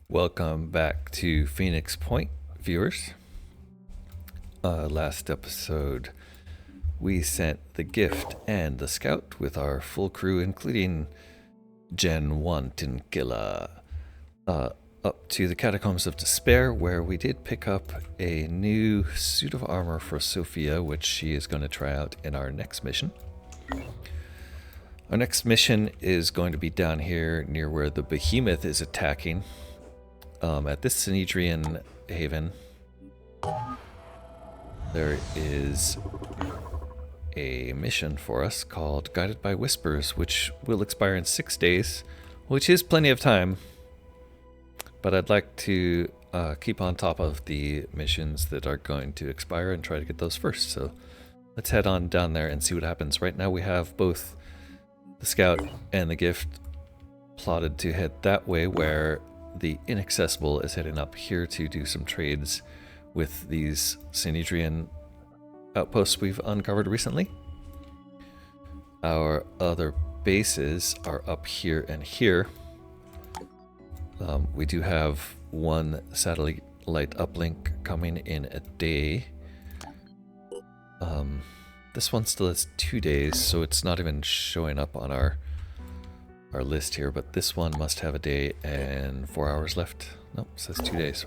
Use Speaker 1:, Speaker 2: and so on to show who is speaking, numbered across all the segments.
Speaker 1: Welcome back to Phoenix Point, viewers. Last episode, we sent the Gift and the Scout with our full crew, including Gen 1 Tinkilla, up to the Catacombs of Despair, where we did pick up a new suit of armor for Sophia, which she is going to try out in our next mission. Our next mission is going to be down here near where the Behemoth is attacking. At this Synedrion haven, there is a mission for us called Guided by Whispers, which will expire in 6 days, which is plenty of time. But I'd like to keep on top of the missions that are going to expire and try to get those first. So let's head on down there and see what happens. Right now we have both the Scout and the Gift plotted to head that way, where the Inaccessible is heading up here to do some trades with these Synedrion outposts we've uncovered recently. Our other bases are up here and here. We do have one satellite uplink coming in a day. This one still has 2 days, so it's not even showing up on our list here, but this one must have a day and 4 hours left. Nope, it says 2 days.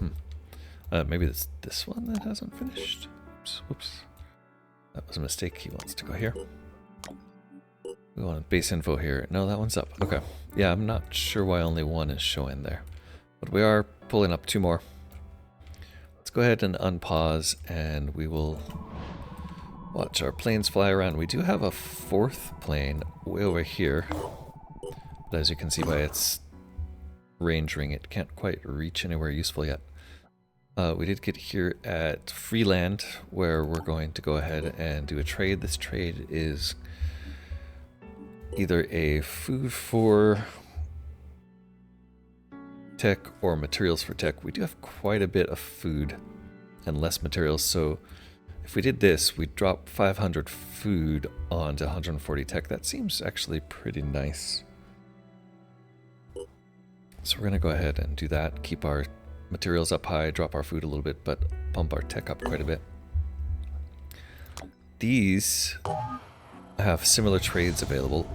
Speaker 1: Maybe it's this one that hasn't finished. Whoops. That was a mistake. He wants to go here. We want base info here. No, that one's up. Okay. Yeah, I'm not sure why only one is showing there. But we are pulling up 2 more. Let's go ahead and unpause, and we will watch our planes fly around. We do have a 4th plane way over here. But as you can see by its range ring, it can't quite reach anywhere useful yet. We did get here at Freeland, where we're going to go ahead and do a trade. This trade is either a food for tech or materials for tech. We do have quite a bit of food and less materials, so if we did this, we'd drop 500 food onto 140 tech. That seems actually pretty nice. So we're going to go ahead and do that, keep our materials up high, drop our food a little bit, but bump our tech up quite a bit. These have similar trades available,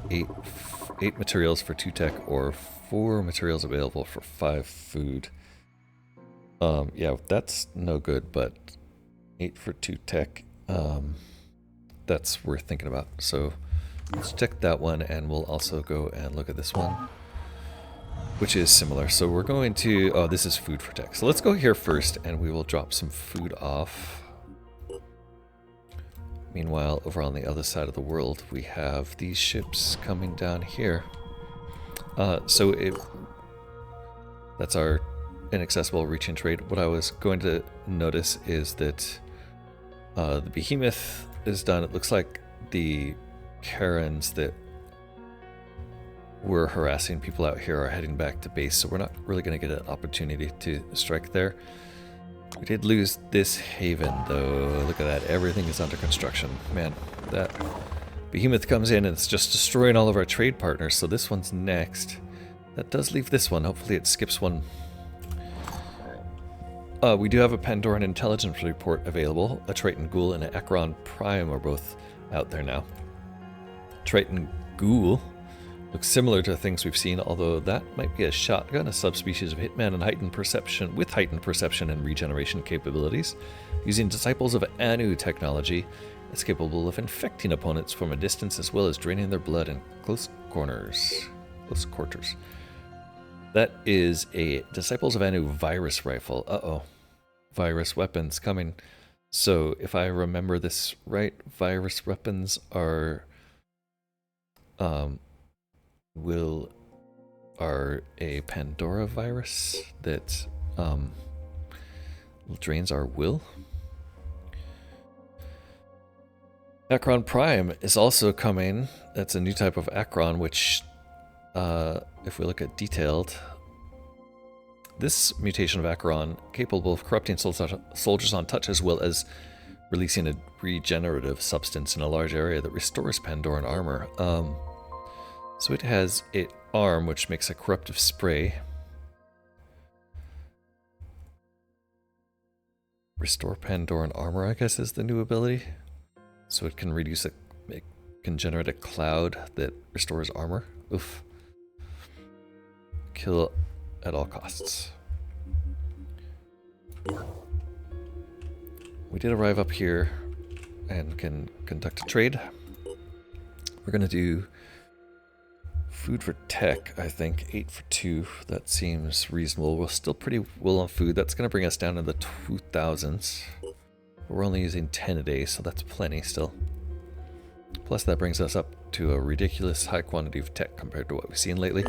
Speaker 1: 8 materials for 2 tech, or 4 materials available for 5 food. Yeah, that's no good, but 8 for 2 tech, that's worth thinking about. So let's check that one, and we'll also go and look at this one, which is similar. So we're going to, oh, this is food for tech. So let's go here first, and we will drop some food off. Meanwhile, over on the other side of the world, we have these ships coming down here. That's our inaccessible reach and trade. What I was going to notice is that the Behemoth is done. It looks like the Karens that were harassing people out here are heading back to base, so we're not really going to get an opportunity to strike there. We did lose this haven, though. Look at that. Everything is under construction. Man, that Behemoth comes in and it's just destroying all of our trade partners, so this one's next. That does leave this one. Hopefully it skips one. We do have a Pandoran intelligence report available. A Triton Ghoul and an Akron Prime are both out there now. Triton Ghoul looks similar to things we've seen, although that might be a shotgun, a subspecies of Hitman, and heightened perception and regeneration capabilities. Using Disciples of Anu technology, it's capable of infecting opponents from a distance as well as draining their blood in close quarters. That is a Disciples of Anu virus rifle. Uh-oh. Virus weapons coming. So if I remember this right, virus weapons are a Pandora virus that drains our will. Akron Prime is also coming. That's a new type of Akron, which, if we look at detailed, this mutation of Akron capable of corrupting soldiers on touch, as well as releasing a regenerative substance in a large area that restores Pandoran armor. So it has an arm which makes a corruptive spray. Restore Pandoran armor, I guess, is the new ability. So it can reduce it can generate a cloud that restores armor. Oof. Kill at all costs. We did arrive up here and can conduct a trade. We're going to do food for tech, I think. 8 for 2. That seems reasonable. We're still pretty well on food. That's going to bring us down in the 2000s. We're only using 10 a day, so that's plenty still. Plus that brings us up to a ridiculous high quantity of tech compared to what we've seen lately.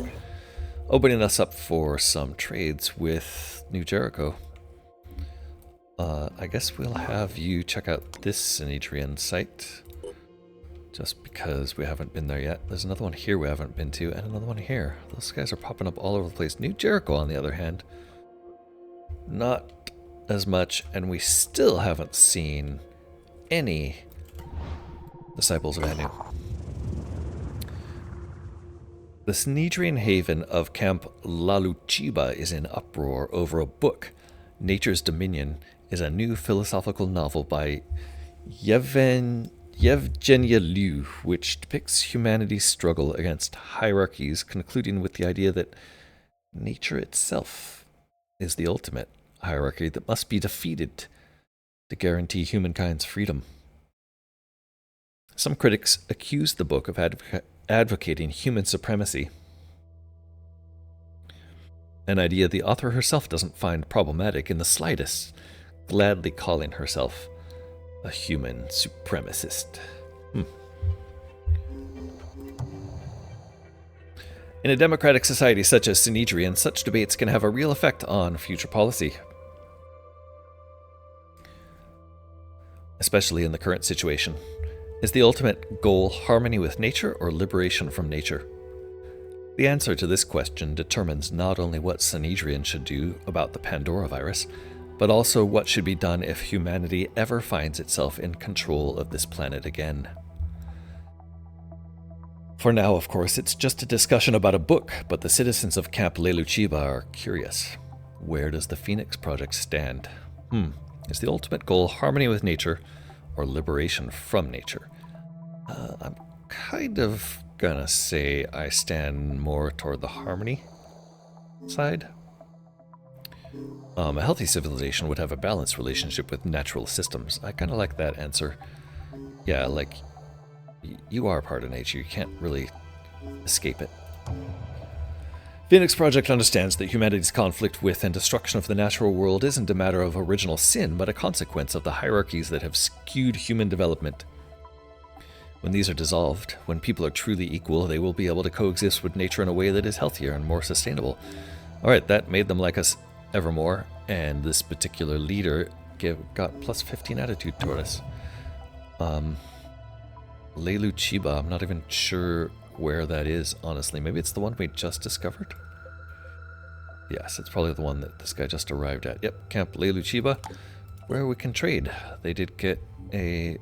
Speaker 1: Opening us up for some trades with New Jericho. I guess we'll have you check out this Synedrion site. Just because we haven't been there yet. There's another one here we haven't been to, and another one here. Those guys are popping up all over the place. New Jericho, on the other hand, not as much, and we still haven't seen any Disciples of Anu. The Synedrion haven of Camp Laluchiba is in uproar over a book. Nature's Dominion is a new philosophical novel by Yevgenia Liu, which depicts humanity's struggle against hierarchies, concluding with the idea that nature itself is the ultimate hierarchy that must be defeated to guarantee humankind's freedom. Some critics accuse the book of advocating human supremacy, an idea the author herself doesn't find problematic in the slightest, gladly calling herself a human supremacist. In a democratic society such as Synedrion, such debates can have a real effect on future policy, especially in the current situation. Is the ultimate goal harmony with nature or liberation from nature? The answer to this question determines not only what Synedrion should do about the Pandora virus, but also what should be done if humanity ever finds itself in control of this planet again. For now, of course, it's just a discussion about a book, but the citizens of Camp Leluchiba are curious. Where does the Phoenix Project stand? Is the ultimate goal harmony with nature or liberation from nature? I'm kind of gonna say I stand more toward the harmony side. A healthy civilization would have a balanced relationship with natural systems. I kind of like that answer. Yeah, like, you are part of nature. You can't really escape it. Phoenix Project understands that humanity's conflict with and destruction of the natural world isn't a matter of original sin, but a consequence of the hierarchies that have skewed human development. When these are dissolved, when people are truly equal, they will be able to coexist with nature in a way that is healthier and more sustainable. Alright, that made them like us evermore, and this particular leader got plus 15 attitude toward us. Leilu Chiba, I'm not even sure where that is, honestly. Maybe it's the one we just discovered? Yes, it's probably the one that this guy just arrived at. Yep, Camp Leilu Chiba, where we can trade. They did get a...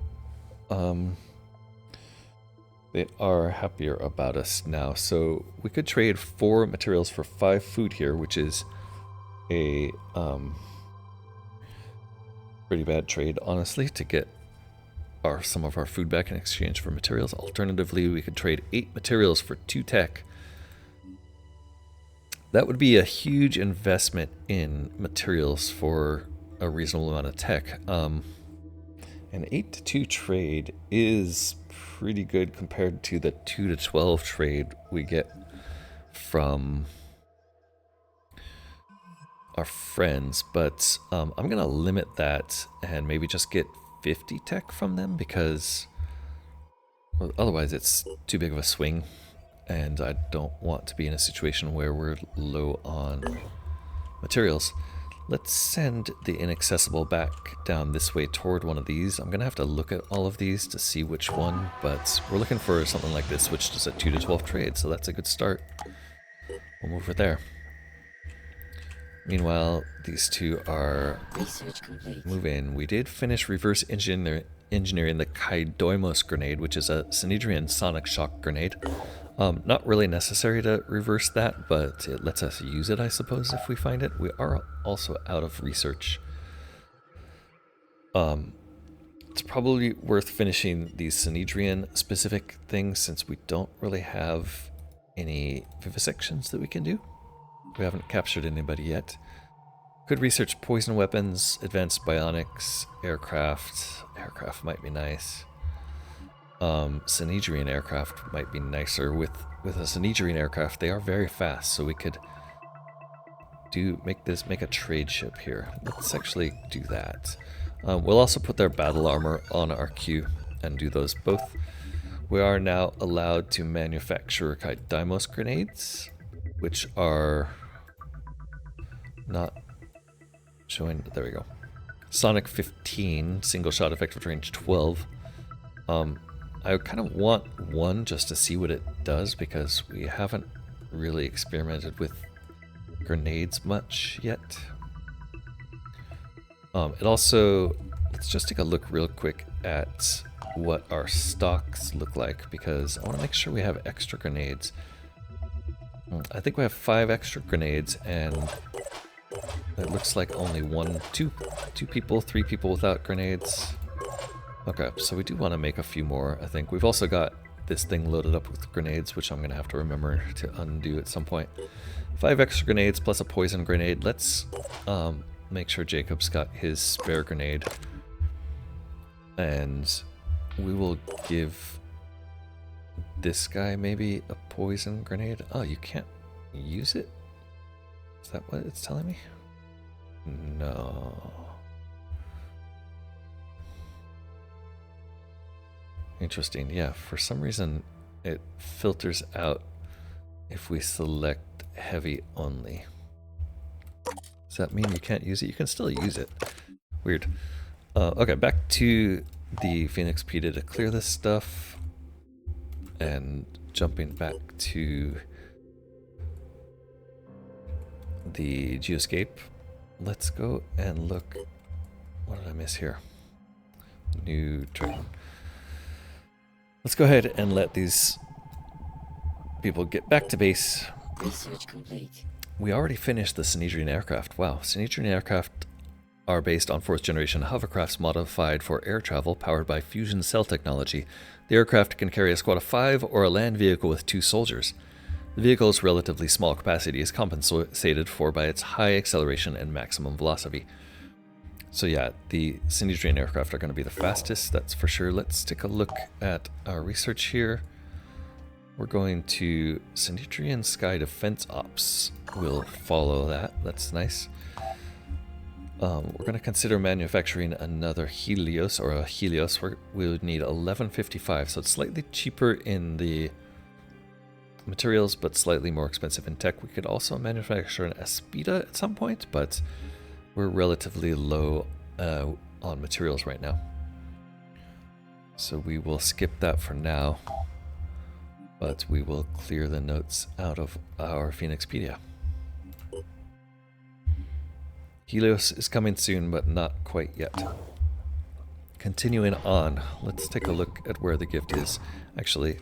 Speaker 1: They are happier about us now, so we could trade 4 materials for 5 food here, which is a pretty bad trade, honestly, to get some of our food back in exchange for materials. Alternatively, we could trade 8 materials for 2 tech. That would be a huge investment in materials for a reasonable amount of tech. An 8 to 2 trade is pretty good compared to the 2 to 12 trade we get from our friends, but I'm gonna limit that and maybe just get 50 tech from them, because otherwise it's too big of a swing, and I don't want to be in a situation where we're low on materials. Let's send the inaccessible back down this way toward one of these. I'm gonna have to look at all of these to see which one, but we're looking for something like this, which is a 2 to 12 trade, so that's a good start. We'll move it there. Meanwhile, these two are moving. We did finish reverse engineering the Kaidoimos grenade, which is a Synedrion sonic shock grenade. Not really necessary to reverse that, but it lets us use it, I suppose, if we find it. We are also out of research. It's probably worth finishing these Synedrion specific things since we don't really have any vivisections that we can do. We haven't captured anybody yet. Could research poison weapons, advanced bionics, aircraft. Aircraft might be nice. Synedrion aircraft might be nicer. With a Synedrion aircraft, they are very fast, so we could make a trade ship here. Let's actually do that. We'll also put their battle armor on our queue and do those both. We are now allowed to manufacture Daimos grenades, which are not showing. There we go. Sonic 15, single shot effective range 12. I kind of want one just to see what it does because we haven't really experimented with grenades much yet. It also, let's just take a look real quick at what our stocks look like because I want to make sure we have extra grenades. I think we have 5 extra grenades and it looks like only 3 people without grenades. Okay, so we do want to make a few more, I think. We've also got this thing loaded up with grenades, which I'm going to have to remember to undo at some point. 5 extra grenades plus a poison grenade. Let's make sure Jacob's got his spare grenade. And we will give this guy maybe a poison grenade. Oh, you can't use it? Is that what it's telling me? No. Interesting. Yeah, for some reason it filters out if we select heavy only. Does that mean you can't use it? You can still use it. Weird. Okay, back to the Phoenixpedia to clear this stuff. And jumping back to the Geoscape. Let's go and look. What did I miss here? New train. Let's go ahead and let these people get back to base.
Speaker 2: Research complete.
Speaker 1: We already finished the Synedrion aircraft. Wow, Synedrion aircraft are based on 4th generation hovercrafts modified for air travel powered by fusion cell technology. The aircraft can carry a squad of 5 or a land vehicle with 2 soldiers. The vehicle's relatively small capacity is compensated for by its high acceleration and maximum velocity. So yeah, the Synedrion aircraft are going to be the fastest, that's for sure. Let's take a look at our research here. We're going to Synedrion Sky Defense Ops. We'll follow that, that's nice. We're going to consider manufacturing another Helios, or a Helios. We would need 1155, so it's slightly cheaper in the materials, but slightly more expensive in tech. We could also manufacture an Aspida at some point, but we're relatively low on materials right now. So we will skip that for now, but we will clear the notes out of our Phoenixpedia. Helios is coming soon, but not quite yet. Continuing on, let's take a look at where the gift is. Actually,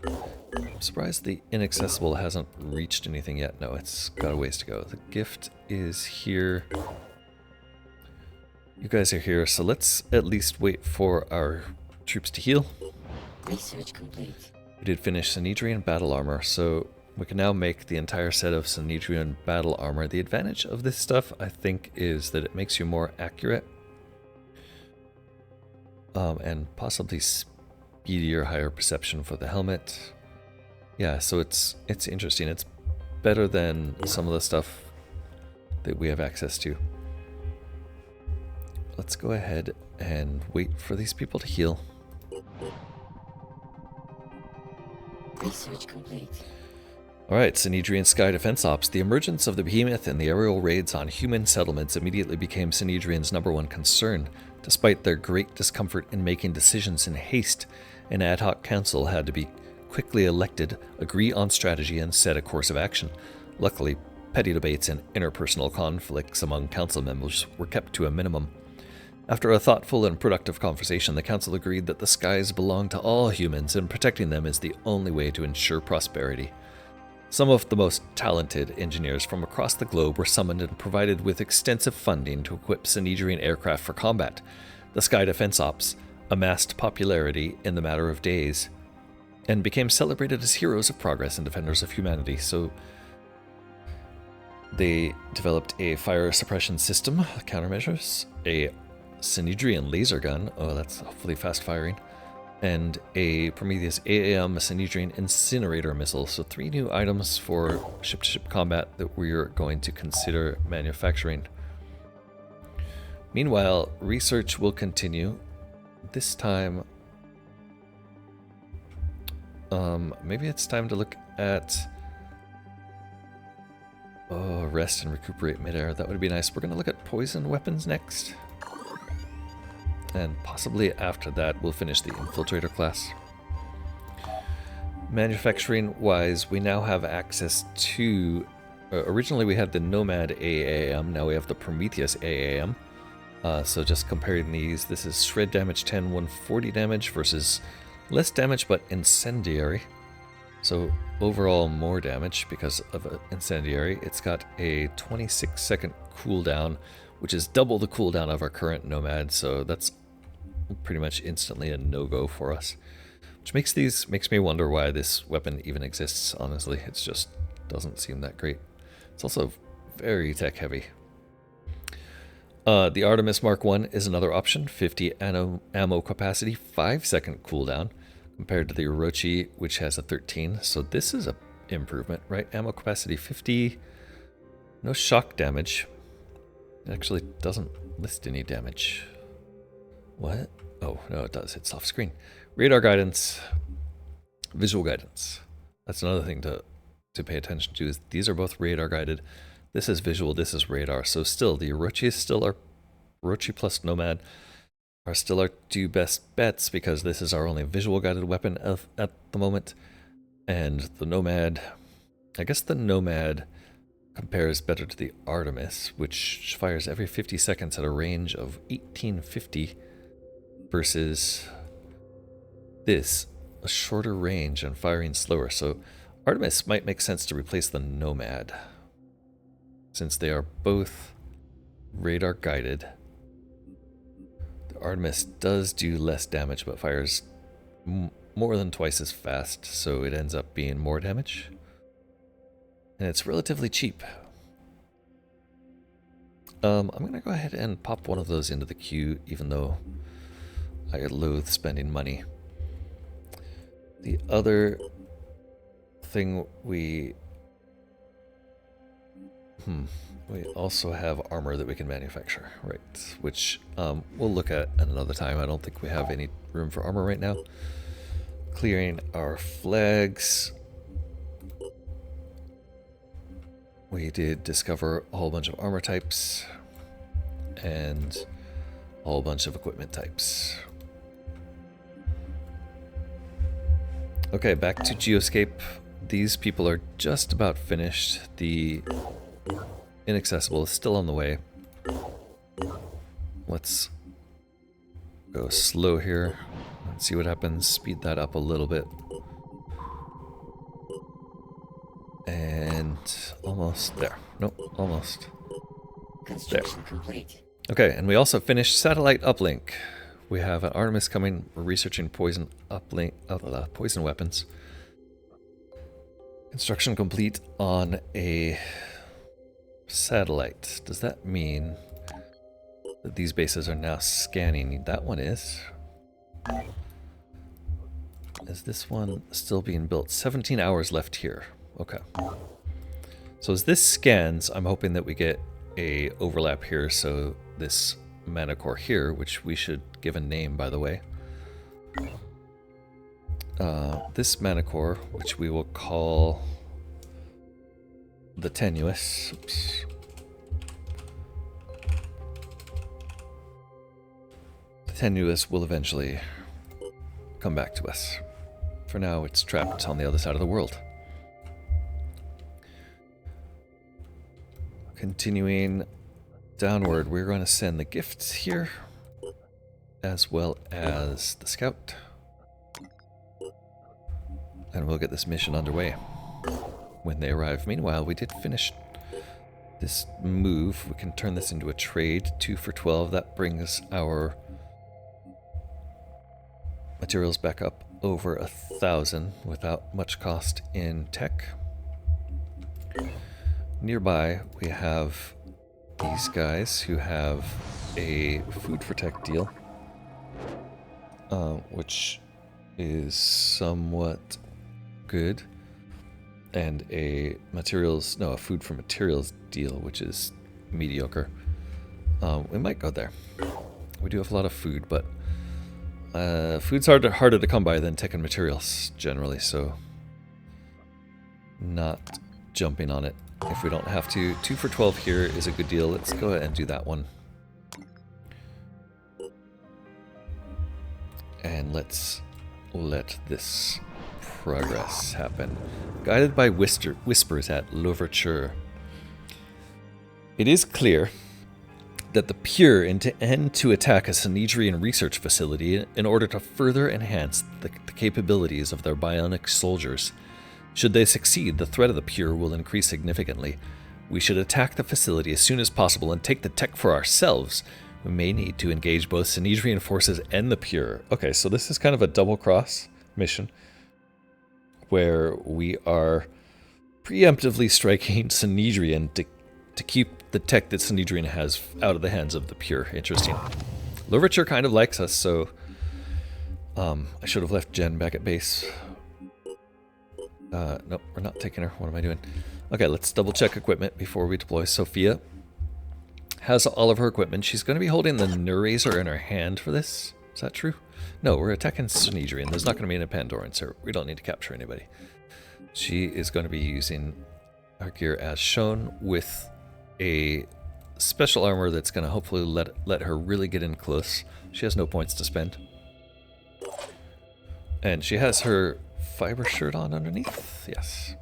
Speaker 1: I'm surprised the inaccessible hasn't reached anything yet. No, it's got a ways to go. The gift is here. You guys are here, so let's at least wait for our troops to heal.
Speaker 2: Research complete.
Speaker 1: We did finish Synedrion battle armor, so we can now make the entire set of Synedrion battle armor. The advantage of this stuff, I think, is that it makes you more accurate. And possibly speedier, higher perception for the helmet. Yeah, so it's interesting. It's better than some of the stuff that we have access to. Let's go ahead and wait for these people to heal.
Speaker 2: Research complete.
Speaker 1: Alright, Synedrion Sky Defense Ops. The emergence of the behemoth and the aerial raids on human settlements immediately became Synedrion's #1 concern. Despite their great discomfort in making decisions in haste, an ad hoc council had to be quickly elected, agree on strategy, and set a course of action. Luckily, petty debates and interpersonal conflicts among council members were kept to a minimum. After a thoughtful and productive conversation, the council agreed that the skies belong to all humans and protecting them is the only way to ensure prosperity. Some of the most talented engineers from across the globe were summoned and provided with extensive funding to equip Synedrion aircraft for combat. the Sky Defense Ops amassed popularity in the matter of days and became celebrated as heroes of progress and defenders of humanity. So they developed a fire suppression system, countermeasures, a Synedrion laser gun, oh that's hopefully fast firing, and a Prometheus AAM Synedrion incinerator missile. So 3 new items for ship-to-ship combat that we're going to consider manufacturing. Meanwhile, research will continue. This time, maybe it's time to look at rest and recuperate midair. That would be nice. We're going to look at poison weapons next. And possibly after that, we'll finish the Infiltrator class. Manufacturing-wise, we now have access to... originally we had the Nomad AAM, now we have the Prometheus AAM. So just comparing these, this is Shred Damage 10, 140 damage versus less damage but Incendiary. So overall more damage because of Incendiary. It's got a 26-second cooldown, which is double the cooldown of our current Nomad, so that's pretty much instantly a no-go for us. Which makes me wonder why this weapon even exists, honestly. It just doesn't seem that great. It's also very tech-heavy. The Artemis Mark 1 is another option, 50 ammo capacity, 5-second cooldown, compared to the Orochi, which has a 13. So this is a improvement, right? Ammo capacity 50, no shock damage. It actually doesn't list any damage. What? Oh, no, it does. It's off screen. Radar guidance, visual guidance. That's another thing to pay attention to. Is these are both radar guided. This is visual, this is radar. So still, the Orochi is still our... Orochi plus Nomad are still our 2 best bets because this is our only visual guided weapon at the moment. And the Nomad... I guess the Nomad compares better to the Artemis, which fires every 50 seconds at a range of 1850 versus this, a shorter range and firing slower. So Artemis might make sense to replace the Nomad, since they are both radar guided. The Artemis does do less damage but fires more than twice as fast, so it ends up being more damage. And it's relatively cheap. I'm going to go ahead and pop one of those into the queue, even though I loathe spending money. The other thing we also have armor that we can manufacture, right? Which we'll look at another time. I don't think we have any room for armor right now. Clearing our flags. We did discover a whole bunch of armor types and a whole bunch of equipment types. Okay, back to Geoscape. These people are just about finished. The Inaccessible is still on the way. Let's go slow here and see what happens. Speed that up a little bit. And almost there. Nope, almost.
Speaker 2: Construction complete.
Speaker 1: Okay, and we also finished satellite uplink. We have an Artemis coming. We're researching poison uplink, poison weapons. Construction complete on a satellite. Does that mean that these bases are now scanning? That one is. Is this one still being built? 17 hours left here. Okay. So as this scans, I'm hoping that we get a overlap here. So this mana core here, which we should give a name, by the way. This mana core, which we will call the Tenuous. Oops. The Tenuous will eventually come back to us. For now, it's trapped on the other side of the world. Continuing downward, we're going to send the gifts here, as well as the scout. And we'll get this mission underway when they arrive. Meanwhile, we did finish this move. We can turn this into a trade, 2 for 12. That brings our materials back up over 1,000 without much cost in tech. Nearby, we have these guys who have a food for tech deal, which is somewhat good, and a food for materials deal, which is mediocre. We might go there. We do have a lot of food, but food's harder to come by than tech and materials generally, so not jumping on it if we don't have to. 2 for 12 here is a good deal. Let's go ahead and do that one. And let's let this progress happen. Guided by whispers at Louverture. It is clear that the Pure intend to attack a Synedrion research facility in order to further enhance the capabilities of their bionic soldiers. Should they succeed, the threat of the Pure will increase significantly. We should attack the facility as soon as possible and take the tech for ourselves. We may need to engage both Synedrion forces and the Pure. Okay, so this is kind of a double-cross mission, where we are preemptively striking Synedrion to keep the tech that Synedrion has out of the hands of the Pure. Interesting. Louverture kind of likes us, so I should have left Jen back at base. Nope, we're not taking her. What am I doing? Okay, let's double check equipment before we deploy. Sophia has all of her equipment. She's going to be holding the Neurazer in her hand for this. Is that true? No, we're attacking Synedrion. There's not going to be any Pandorans here. We don't need to capture anybody. She is going to be using her gear as shown with a special armor that's going to hopefully let her really get in close. She has no points to spend. And she has her fiber shirt on underneath. Yes.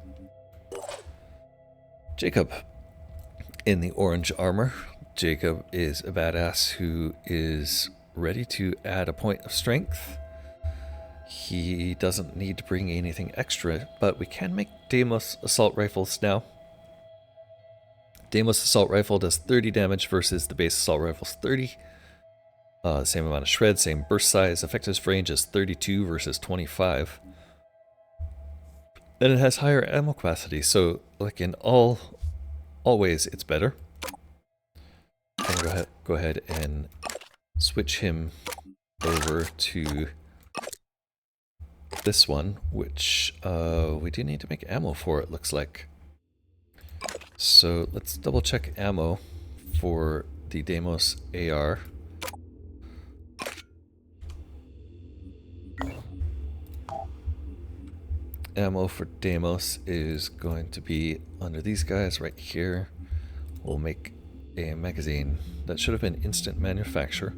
Speaker 1: Jacob in the orange armor. Jacob is a badass who is ready to add a point of strength. He doesn't need to bring anything extra, but we can make Deimos assault rifles now. Deimos assault rifle does 30 damage versus the base assault rifle's 30. Same amount of shred, same burst size. Effective range is 32 versus 25. And it has higher ammo capacity, so like in all ways it's better. I'm go ahead and switch him over to this one, which we do need to make ammo for, it looks like. So let's double check ammo for the Deimos AR. Ammo for Deimos is going to be under these guys right here. We'll make a magazine. That should have been instant manufacture.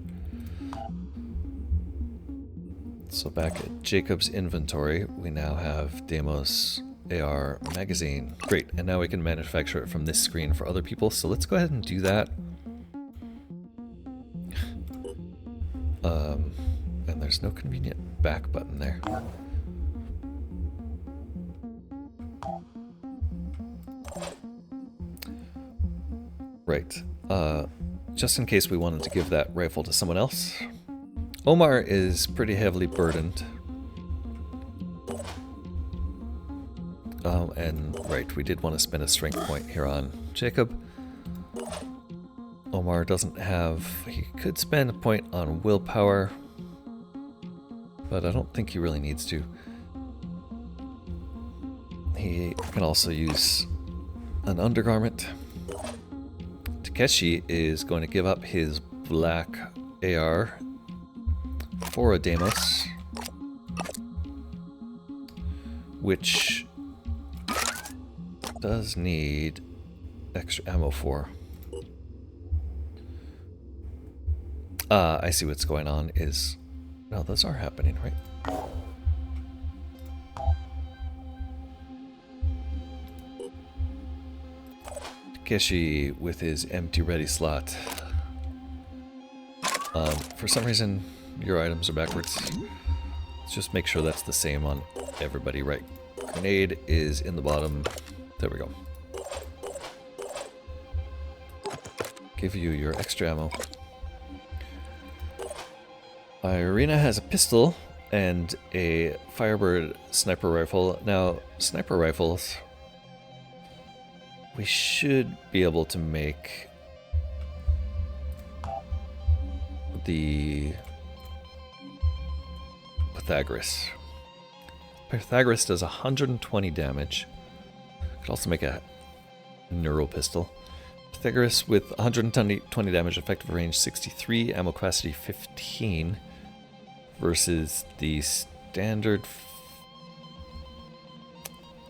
Speaker 1: So back at Jacob's inventory, we now have Deimos AR magazine. Great, and now we can manufacture it from this screen for other people, so let's go ahead and do that. And there's no convenient back button there. Right, just in case we wanted to give that rifle to someone else. Omar is pretty heavily burdened. And right, we did want to spend a strength point here on Jacob. Omar doesn't have... he could spend a point on willpower, but I don't think he really needs to. He can also use an undergarment. Takeshi is going to give up his black AR for a Deimos, which does need extra ammo for. I see what's going on is... no, those are happening, right? Takeshi with his empty ready slot. For some reason, your items are backwards. Let's just make sure that's the same on everybody, right? Grenade is in the bottom. There we go. Give you your extra ammo. Irina has a pistol and a Firebird sniper rifle. Now, sniper rifles, we should be able to make the Pythagoras. Pythagoras does 120 damage. Could also make a neural pistol. Pythagoras with 120 damage, effective range 63, ammo capacity 15, versus the standard.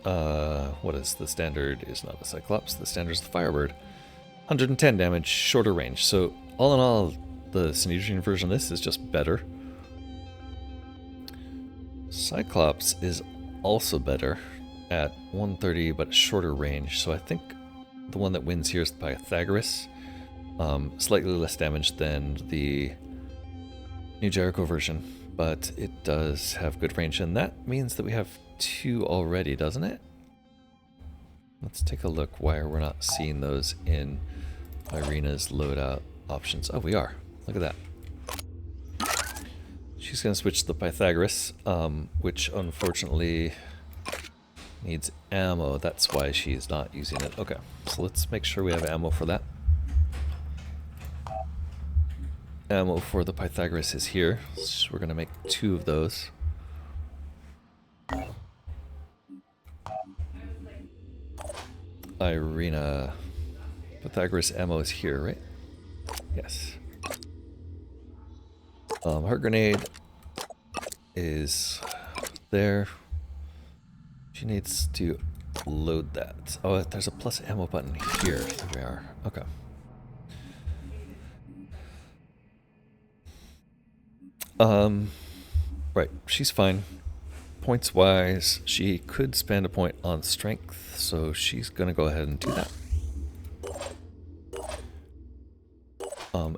Speaker 1: What is the standard? Is not the Cyclops. The standard is the Firebird. 110 damage, shorter range. So all in all, the Synedrion version of this is just better. Cyclops is also better at 130, but shorter range. So I think the one that wins here is the Pythagoras. Slightly less damage than the New Jericho version, but it does have good range, and that means that we have 2 already, doesn't it? Let's take a look why we're not seeing those in Irina's loadout options. Oh, we are. Look at that. She's going to switch to the Pythagoras, which unfortunately needs ammo. That's why she's not using it. Okay, so let's make sure we have ammo for that. Ammo for the Pythagoras is here. So we're going to make 2 of those. Irina. Pythagoras ammo is here, right? Yes. Her grenade is there. She needs to load that. Oh, there's a plus ammo button here. There we are. Okay. Right. She's fine. Points wise, she could spend a point on strength, so she's gonna go ahead and do that.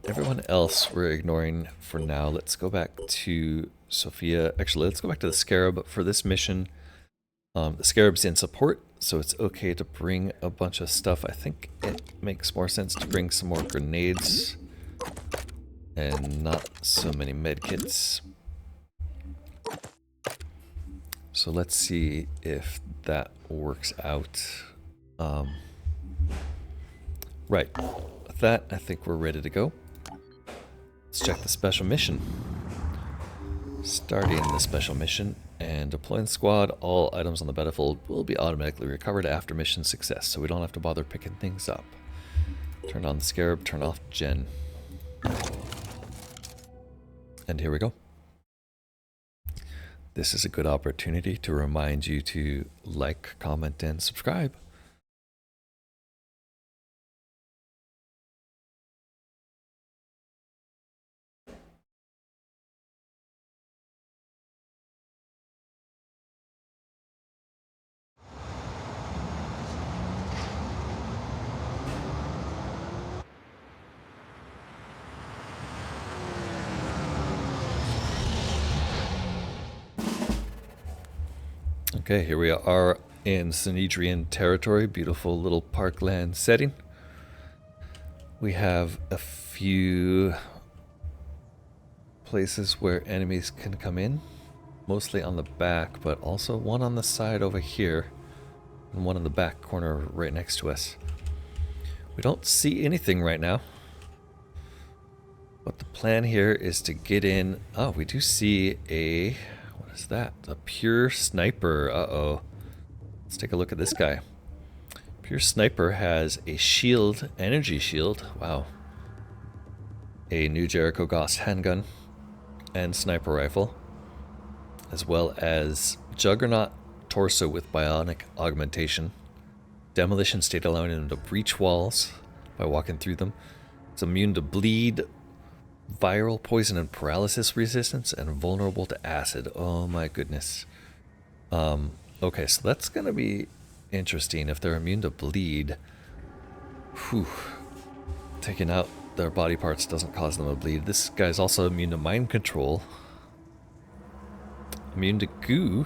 Speaker 1: Everyone else we're ignoring for now. Let's go back to Sophia. Actually, let's go back to the Scarab for this mission. The Scarab's in support, so it's okay to bring a bunch of stuff. I think it makes more sense to bring some more grenades and not so many medkits. So let's see if that works out. Right. With that, I think we're ready to go. Let's check the special mission. Starting the special mission and deploying squad, all items on the battlefield will be automatically recovered after mission success, so we don't have to bother picking things up. Turn on the Scarab, turn off Gen. And here we go. This is a good opportunity to remind you to like, comment, and subscribe. Okay, here we are in Synedrion territory, beautiful little parkland setting. We have a few places where enemies can come in, mostly on the back, but also one on the side over here, and one in the back corner right next to us. We don't see anything right now, but the plan here is to get in. Oh, we do see a... what is that? A Pure Sniper. Uh-oh. Let's take a look at this guy. Pure Sniper has a shield, energy shield. Wow. A New Jericho Gauss handgun and sniper rifle, as well as Juggernaut torso with bionic augmentation. Demolition state, allowing him to breach walls by walking through them. It's immune to bleed, viral, poison, and paralysis resistance, and vulnerable to acid. Oh my goodness. Okay, so that's gonna be interesting. If they're immune to bleed, whew, taking out their body parts doesn't cause them to bleed. This guy's also immune to mind control. Immune to goo.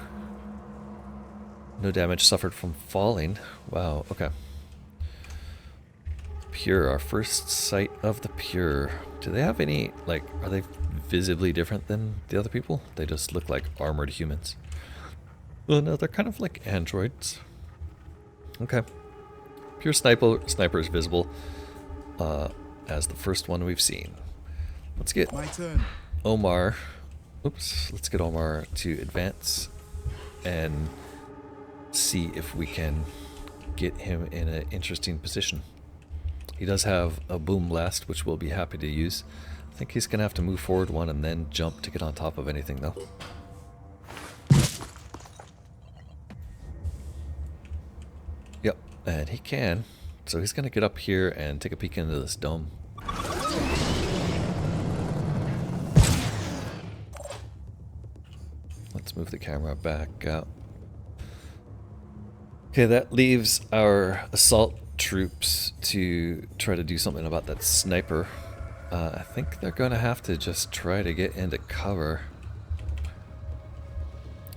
Speaker 1: No damage suffered from falling. Wow, okay. Pure, our first sight of the Pure. Do they have any, like, are they visibly different than the other people? They just look like armored humans. Well, no, they're kind of like androids. Okay. Pure sniper is visible as the first one we've seen. Let's get
Speaker 3: My turn.
Speaker 1: Omar. Oops. Let's get Omar to advance and see if we can get him in an interesting position. He does have a boom blast, which we'll be happy to use. I think he's going to have to move forward one and then jump to get on top of anything, though. Yep, and he can. So he's going to get up here and take a peek into this dome. Let's move the camera back out. Okay, that leaves our assault troops to try to do something about that sniper. I think they're going to have to just try to get into cover.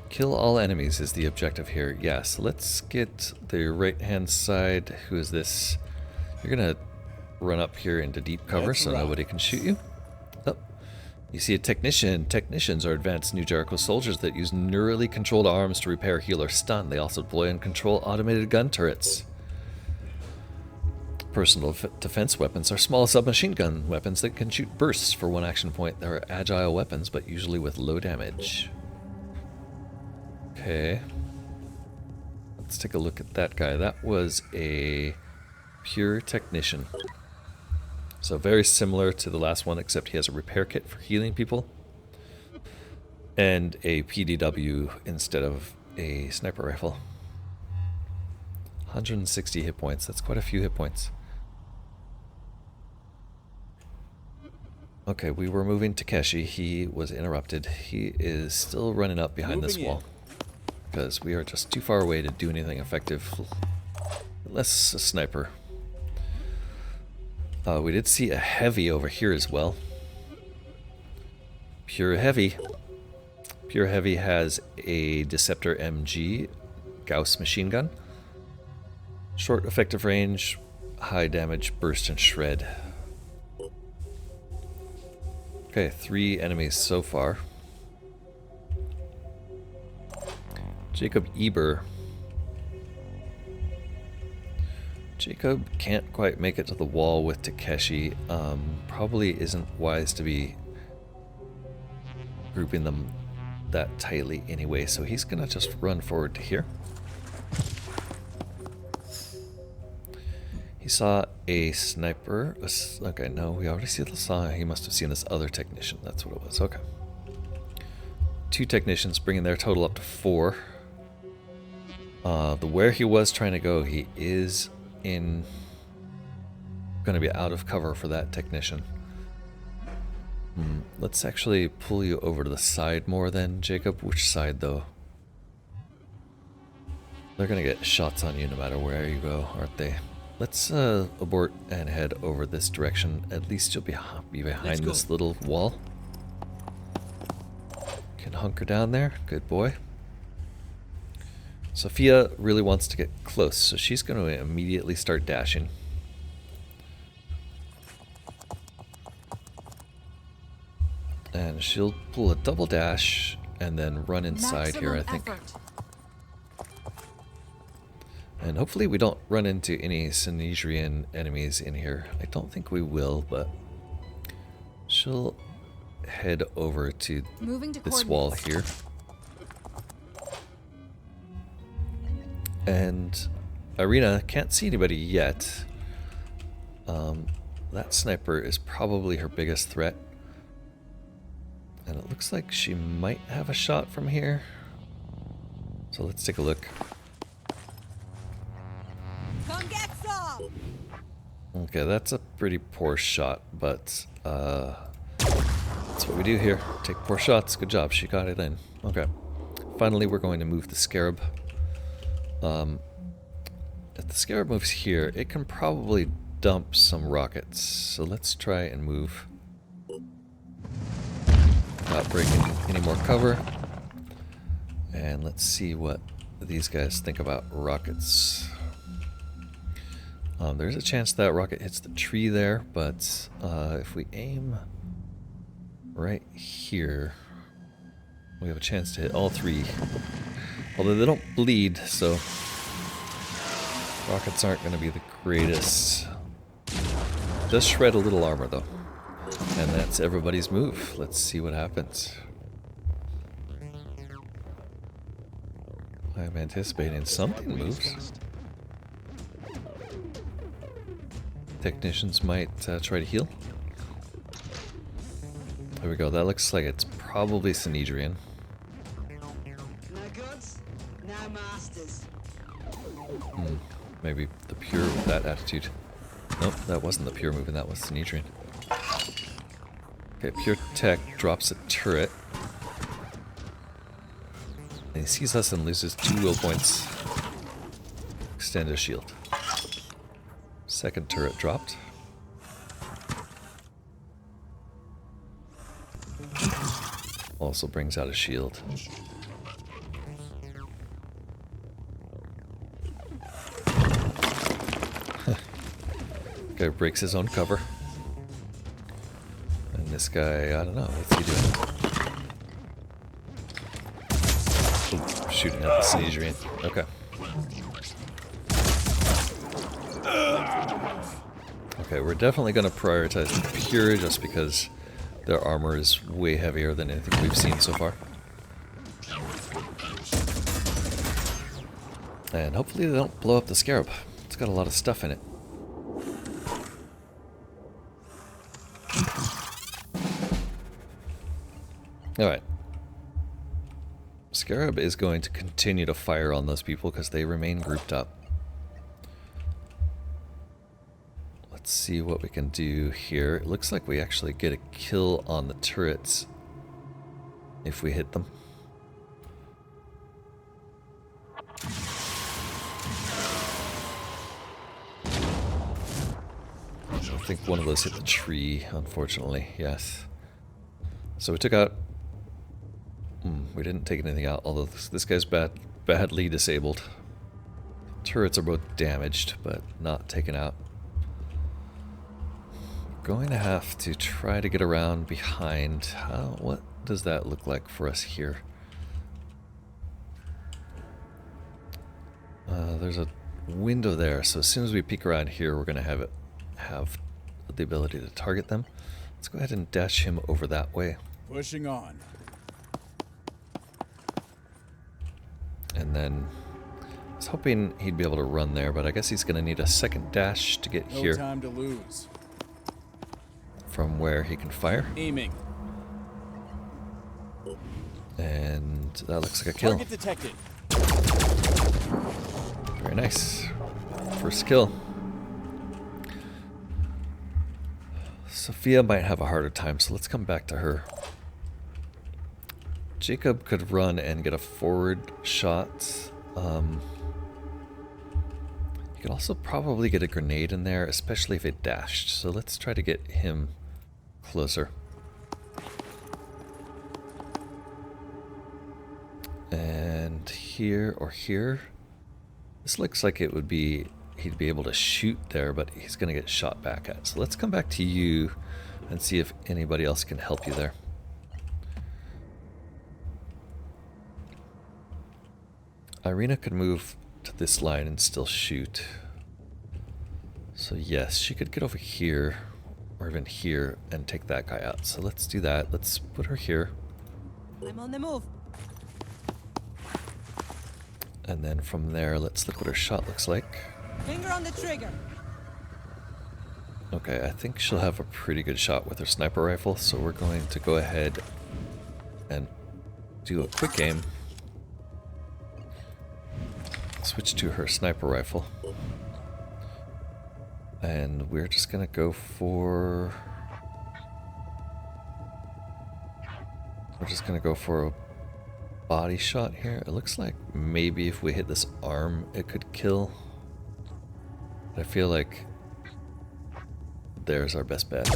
Speaker 1: Kill all enemies is the objective here. Yes, let's get the right-hand side. Who is this? You're going to run up here into deep cover so nobody can shoot you. Oh, you see a technician. Technicians are advanced New Jericho soldiers that use neurally controlled arms to repair, heal, or stun. They also deploy and control automated gun turrets. Personal defense weapons are small submachine gun weapons that can shoot bursts for one action point. They are agile weapons, but usually with low damage. Okay. Let's take a look at that guy. That was a Pure technician. So very similar to the last one, except he has a repair kit for healing people. And a PDW instead of a sniper rifle. 160 hit points. That's quite a few hit points. Okay, we were moving Takeshi. He was interrupted. He is still running up behind this wall. Because we are just too far away to do anything effective. Unless a sniper. We did see a heavy over here as well. Pure Heavy. Pure Heavy has a Deceptor MG Gauss machine gun. Short effective range, high damage, burst and shred. Okay, 3 enemies so far. Jacob Eber. Jacob can't quite make it to the wall with Takeshi. Probably isn't wise to be grouping them that tightly anyway, so he's gonna just run forward to here. He saw a sniper. Okay, no, we already saw. He must have seen this other technician. That's what it was. Okay. 2 technicians, bringing their total up to 4. Where he was trying to go, he is going to be out of cover for that technician. Let's actually pull you over to the side more then, Jacob. Which side, though? They're going to get shots on you no matter where you go, aren't they? Let's abort and head over this direction. At least you'll be behind this little wall. Can hunker down there. Good boy. Sophia really wants to get close, so she's going to immediately start dashing. And she'll pull a double dash and then run inside here, I think. And hopefully we don't run into any Synedrion enemies in here. I don't think we will, but she'll head over to this wall here. And Irina can't see anybody yet. That sniper is probably her biggest threat. And it looks like she might have a shot from here. So let's take a look.
Speaker 4: Come get some.
Speaker 1: Okay, that's a pretty poor shot, but that's what we do here. Take poor shots. Good job. She got it in. Okay. Finally, we're going to move the Scarab. If the Scarab moves here, it can probably dump some rockets. So let's try and move. Not breaking any more cover. And let's see what these guys think about rockets. There's a chance that rocket hits the tree there, but if we aim right here, we have a chance to hit all three. Although they don't bleed, so rockets aren't going to be the greatest. Does shred a little armor though. And that's everybody's move. Let's see what happens. I'm anticipating something moves. Technicians might try to heal. There we go. That looks like it's probably Synedrion.
Speaker 3: No gods, no masters.
Speaker 1: Maybe the Pure with that attitude. Nope, that wasn't the Pure moving, that was Synedrion. Okay, Pure Tech drops a turret. And he sees us and loses 2 will points. Extend a shield. Second turret dropped. Also brings out a shield. Guy breaks his own cover. And this guy, I don't know, what's he doing? Ooh, shooting at the Synedrion. Okay. Okay, we're definitely going to prioritize the Pure just because their armor is way heavier than anything we've seen so far. And hopefully they don't blow up the Scarab. It's got a lot of stuff in it. Alright. Scarab is going to continue to fire on those people because they remain grouped up. Let's see what we can do here. It looks like we actually get a kill on the turrets if we hit them. I think one of those hit the tree, unfortunately. Yes. So we took out... we didn't take anything out, although this guy's badly disabled. Turrets are both damaged, but not taken out. Going to have to try to get around behind. What does that look like for us here? There's a window there, so as soon as we peek around here, we're going to have the ability to target them. Let's go ahead and dash him over that way.
Speaker 5: Pushing on.
Speaker 1: And then I was hoping he'd be able to run there, but I guess he's going to need a second dash to get here.
Speaker 5: No time to lose.
Speaker 1: From where he can fire.
Speaker 5: Aiming.
Speaker 1: And that looks like a kill.
Speaker 5: Target detected.
Speaker 1: Very nice. First kill. Sophia might have a harder time, so let's come back to her. Jacob could run and get a forward shot. You could also probably get a grenade in there, especially if it dashed. So let's try to get him closer. And here or here. This looks like it would be... he'd be able to shoot there, but he's going to get shot back at. So let's come back to you and see if anybody else can help you there. Irina could move to this line and still shoot. So yes, she could get over here, or even here, and take that guy out. So let's do that. Let's put her here.
Speaker 4: I'm on the move.
Speaker 1: And then from there, let's look what her shot looks like.
Speaker 4: Finger on the trigger.
Speaker 1: Okay, I think she'll have a pretty good shot with her sniper rifle, so we're going to go ahead and do a quick aim. Switch to her sniper rifle. And we're just gonna go for... we're just gonna go for a body shot here. It looks like maybe if we hit this arm, it could kill. I feel like there's our best bet.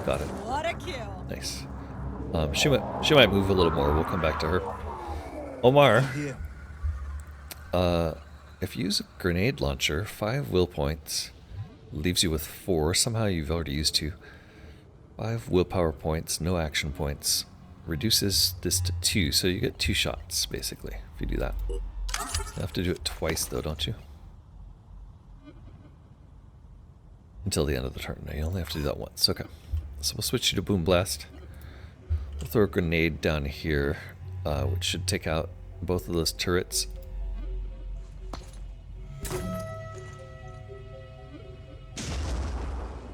Speaker 1: Got it.
Speaker 4: What a kill.
Speaker 1: Nice. She might move a little more. We'll come back to her. Omar. if you use a grenade launcher, 5 will points, leaves you with 4. Somehow you've already used 2. 5 willpower points, no action points. Reduces this to 2, so you get 2 shots, basically, if you do that. You have to do it twice, though, don't you? Until the end of the turn. No, you only have to do that once. Okay. So we'll switch you to Boom Blast. We'll throw a grenade down here, which should take out both of those turrets.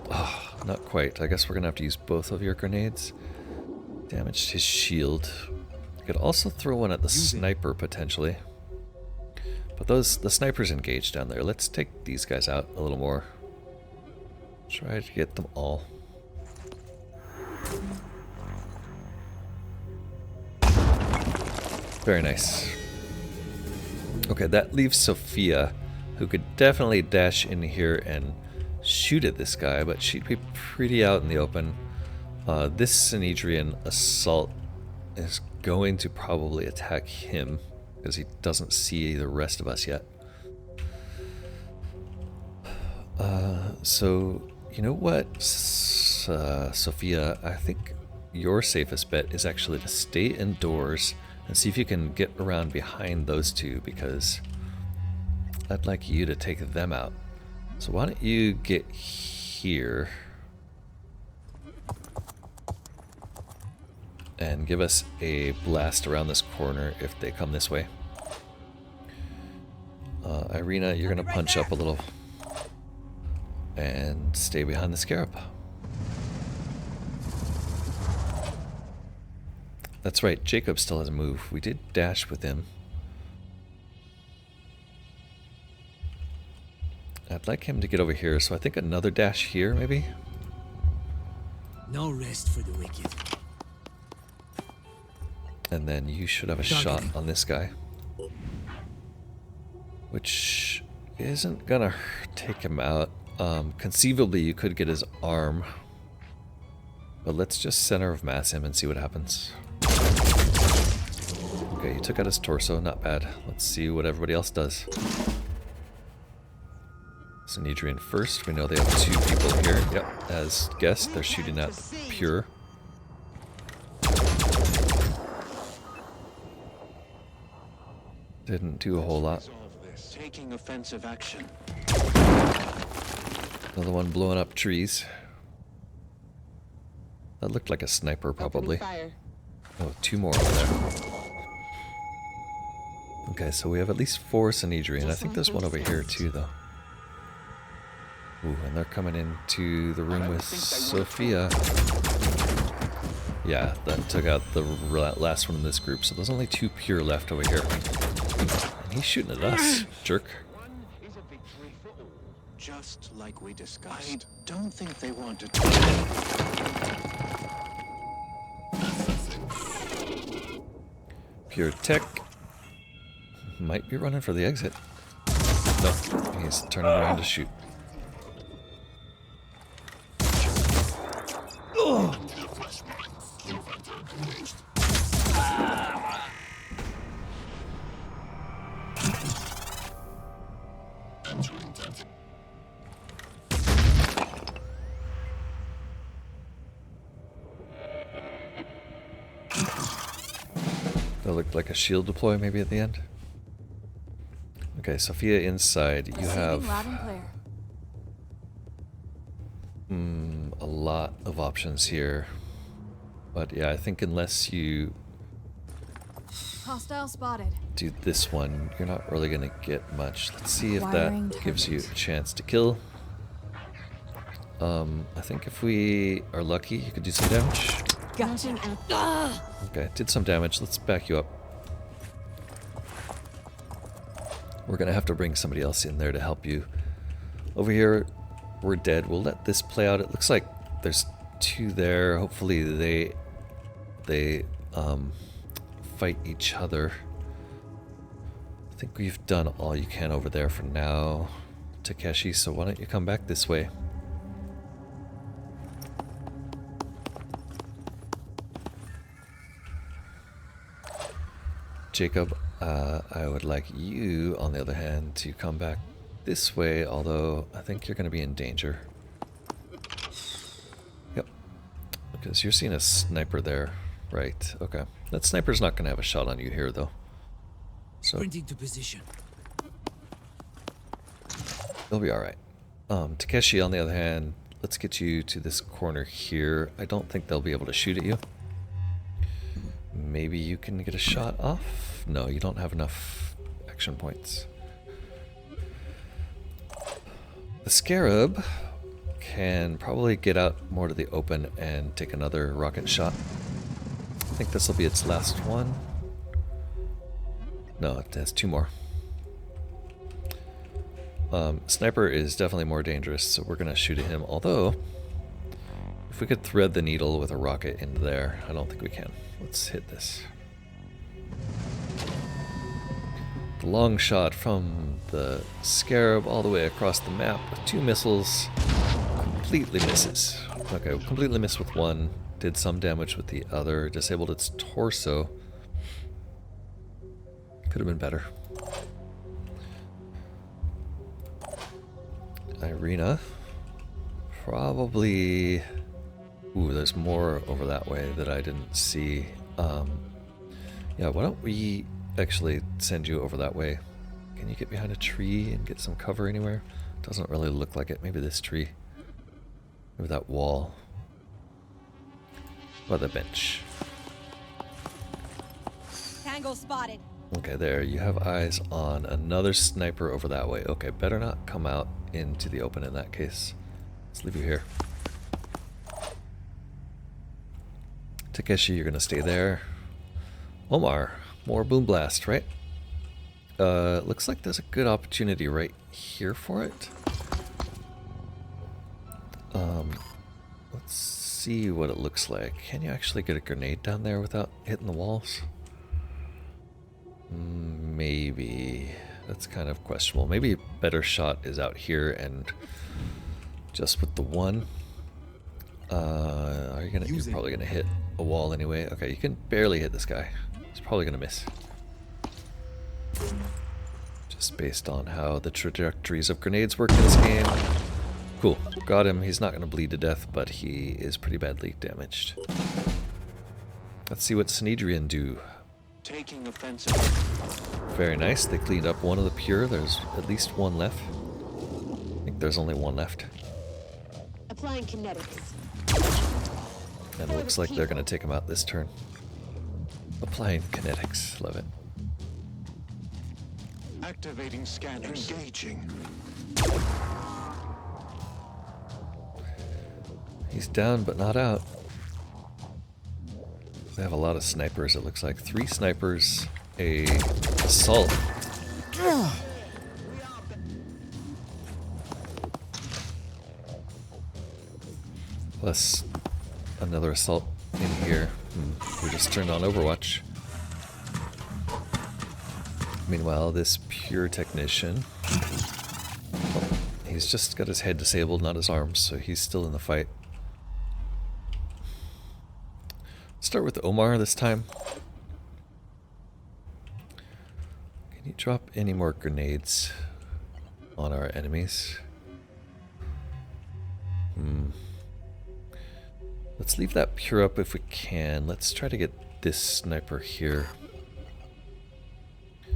Speaker 1: Oh, not quite. I guess we're going to have to use both of your grenades. Damaged his shield. You could also throw one at the sniper, potentially. But the sniper's engaged down there. Let's take these guys out a little more. Try to get them all. Very nice. Okay, that leaves Sophia, who could definitely dash in here and shoot at this guy, but she'd be pretty out in the open. This Synedrion assault is going to probably attack him, because he doesn't see the rest of us yet. So, you know what, Sophia, I think your safest bet is actually to stay indoors and see if you can get around behind those two, because I'd like you to take them out. So why don't you get here and give us a blast around this corner if they come this way. Irina, you're going to punch up a little and stay behind the scarab. That's right, Jacob still has a move. We did dash with him. I'd like him to get over here, so I think another dash here, maybe?
Speaker 6: No rest for the wicked.
Speaker 1: And then you should have a shot on this guy. Which isn't gonna take him out. Conceivably, you could get his arm. But let's just center of mass him and see what happens. Okay, he took out his torso, not bad. Let's see what everybody else does. Synedrion first. We know they have 2 people here. Yep, as guessed, they're shooting at Pure. Didn't do a whole lot.
Speaker 2: Taking offensive action.
Speaker 1: Another one blowing up trees. That looked like a sniper, probably. Oh, 2 more over there. Okay, so we have at least 4 Synedrion. I think there's one over here too, though. Ooh, and they're coming into the room with Sophia. Yeah, that took out the last one in this group, so there's only 2 Pure left over here. And he's shooting at us, jerk.
Speaker 2: One is a victory for all. Just like we discussed. I don't think they wanted to.
Speaker 1: Pure Tech might be running for the exit. Nope, he's turning around to shoot. Oh. That looked like a shield deploy maybe at the end. Okay, Sophia inside. You have a lot of options here. But yeah, I think unless you
Speaker 7: hostile spotted.
Speaker 1: do this one, you're not really going to get much. Let's see if that gives you a chance to kill. I think if we are lucky, you could do some damage.
Speaker 7: Gotcha.
Speaker 1: Okay, did some damage. Let's back you up. We're going to have to bring somebody else in there to help you. Over here, we're dead. We'll let this play out. It looks like there's 2 there. Hopefully they fight each other. I think we've done all you can over there for now, Takeshi, so why don't you come back this way? Jacob, I would like you, on the other hand, to come back this way, although I think you're going to be in danger. Yep. Because you're seeing a sniper there. Right, okay. That sniper's not going to have a shot on you here, though. So
Speaker 6: Sprinting to position.
Speaker 1: you'll be alright. Takeshi, on the other hand, let's get you to this corner here. I don't think they'll be able to shoot at you. Maybe you can get a shot off? No, you don't have enough action points. The Scarab can probably get out more to the open and take another rocket shot. I think this will be its last one. No, it has 2 more. Sniper is definitely more dangerous, so we're going to shoot at him. Although, if we could thread the needle with a rocket into there, I don't think we can. Let's hit this. The long shot from the Scarab all the way across the map with 2 missiles completely misses. Okay, completely missed with one, did some damage with the other, disabled its torso. Could have been better. Irina. Probably... Ooh, there's more over that way that I didn't see. Yeah, why don't we actually send you over that way? Can you get behind a tree and get some cover anywhere? Doesn't really look like it. Maybe this tree. Maybe that wall. Or the bench.
Speaker 4: Tango spotted.
Speaker 1: Okay, there. You have eyes on another sniper over that way. Okay, better not come out into the open in that case. Let's leave you here. Takeshi, you're gonna stay there. Omar, more boom blast, right? Looks like there's a good opportunity right here for it. Let's see what it looks like. Can you actually get a grenade down there without hitting the walls? Maybe. That's kind of questionable. Maybe a better shot is out here and just with the one. Are you gonna? You're probably gonna hit a wall anyway. Okay, you can barely hit this guy. He's probably gonna miss. Just based on how the trajectories of grenades work in this game. Cool. Got him. He's not gonna bleed to death, but he is pretty badly damaged. Let's see what Synedrion do.
Speaker 2: Taking offensive.
Speaker 1: Very nice. They cleaned up one of the Pure. There's at least one left. I think there's only one left.
Speaker 7: Applying kinetics.
Speaker 1: And it looks like they're going to take him out this turn. Applying kinetics. Love it.
Speaker 2: Activating scanners. Engaging.
Speaker 1: He's down but not out. They have a lot of snipers, it looks like. 3 snipers, a assault. Plus another assault in here. We just turned on Overwatch. Meanwhile, this Pure technician, he's just got his head disabled, not his arms, so he's still in the fight. Start with Omar this time. Can you drop any more grenades on our enemies? Let's leave that Pure up if we can. Let's try to get this sniper here.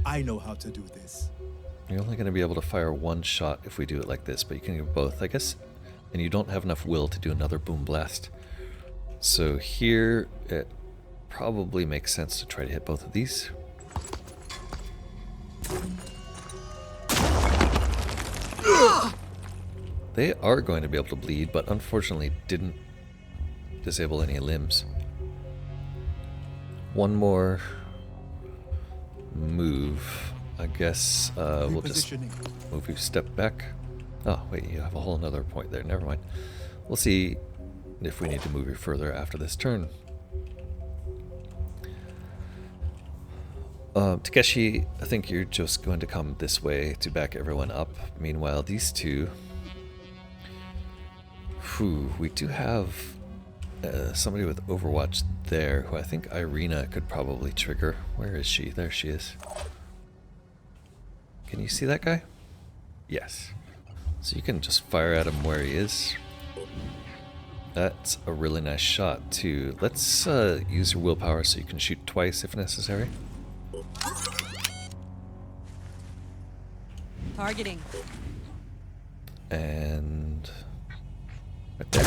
Speaker 5: I know how to do this.
Speaker 1: You're only going to be able to fire 1 shot if we do it like this, but you can do both, I guess. And you don't have enough will to do another boom blast. So here, it probably makes sense to try to hit both of these. They are going to be able to bleed, but unfortunately didn't disable any limbs. One more move. I guess we'll just move you a step back. Oh, wait, you have a whole another point there. Never mind. We'll see if we need to move you further after this turn. Takeshi, I think you're just going to come this way to back everyone up. Meanwhile, these two... we do have somebody with Overwatch there, who I think Irina could probably trigger. Where is she? There she is. Can you see that guy? Yes. So you can just fire at him where he is. That's a really nice shot too. Let's use your willpower so you can shoot twice if necessary.
Speaker 4: Targeting.
Speaker 1: And right there.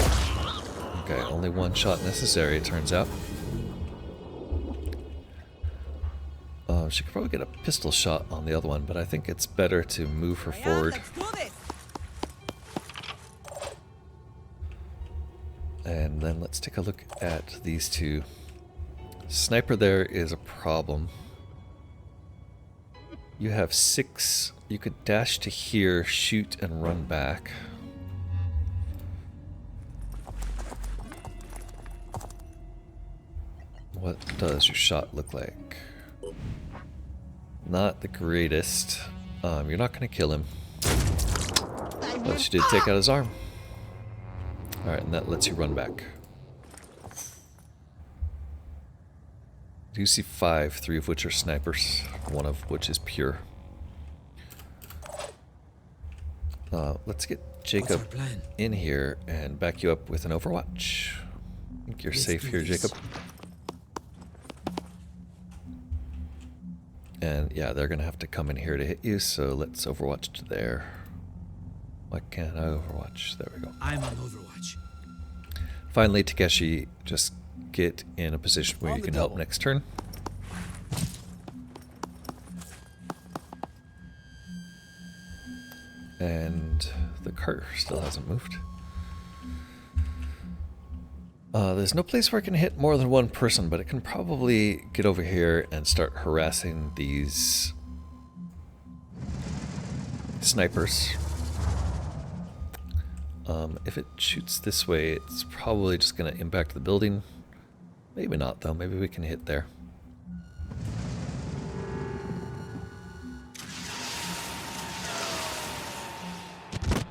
Speaker 1: Okay, only one shot necessary, it turns out. She could probably get a pistol shot on the other one, but I think it's better to move her forward.
Speaker 4: Let's do this.
Speaker 1: And then let's take a look at these two. Sniper there is a problem. You have 6. You could dash to here, shoot, and run back. What does your shot look like? Not the greatest. You're not going to kill him. But you did take out his arm. Alright, and that lets you run back. You see 5, 3 of which are snipers, 1 of which is pure. Let's get Jacob in here and back you up with an Overwatch. I think you're safe here, Jacob. And yeah, they're gonna have to come in here to hit you, so let's Overwatch to there. Why can't I Overwatch? There we go.
Speaker 6: I'm on Overwatch.
Speaker 1: Finally, Takeshi, just get in a position where you can help next turn. And the cart still hasn't moved. There's no place where it can hit more than one person, but it can probably get over here and start harassing these snipers. If it shoots this way, it's probably just going to impact the building. Maybe not, though. Maybe we can hit there.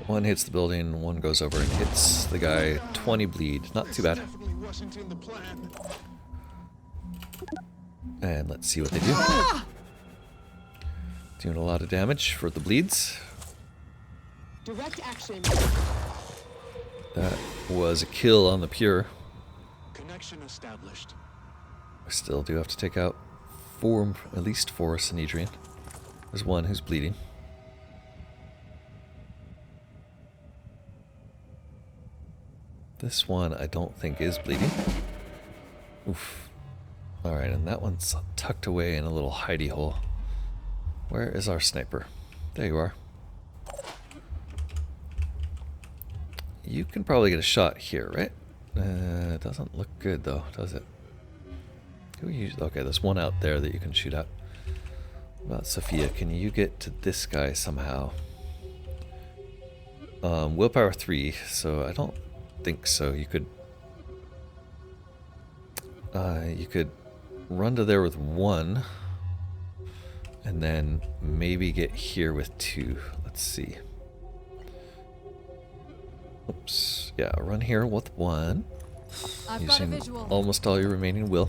Speaker 1: One hits the building, one goes over and hits the guy. 20 bleed. Not too bad.
Speaker 2: Definitely wasn't in the plan.
Speaker 1: And let's see what they do. Doing a lot of damage for the bleeds.
Speaker 7: Direct action.
Speaker 1: That was a kill on the pure.
Speaker 2: Connection established.
Speaker 1: I still do have to take out at least 4 Synedrion. There's one who's bleeding. This one I don't think is bleeding. Oof. Alright, and that one's tucked away in a little hidey hole. Where is our sniper? There you are. You can probably get a shot here, right? It doesn't look good though, does it? Okay, there's one out there that you can shoot at. What about Sophia? Can you get to this guy somehow? Willpower 3, so I don't think so. You could run to there with 1 and then maybe get here with 2. Let's see. Oops. Yeah, run here with 1.
Speaker 4: I've got a
Speaker 1: Using
Speaker 4: visual.
Speaker 1: almost all your remaining will.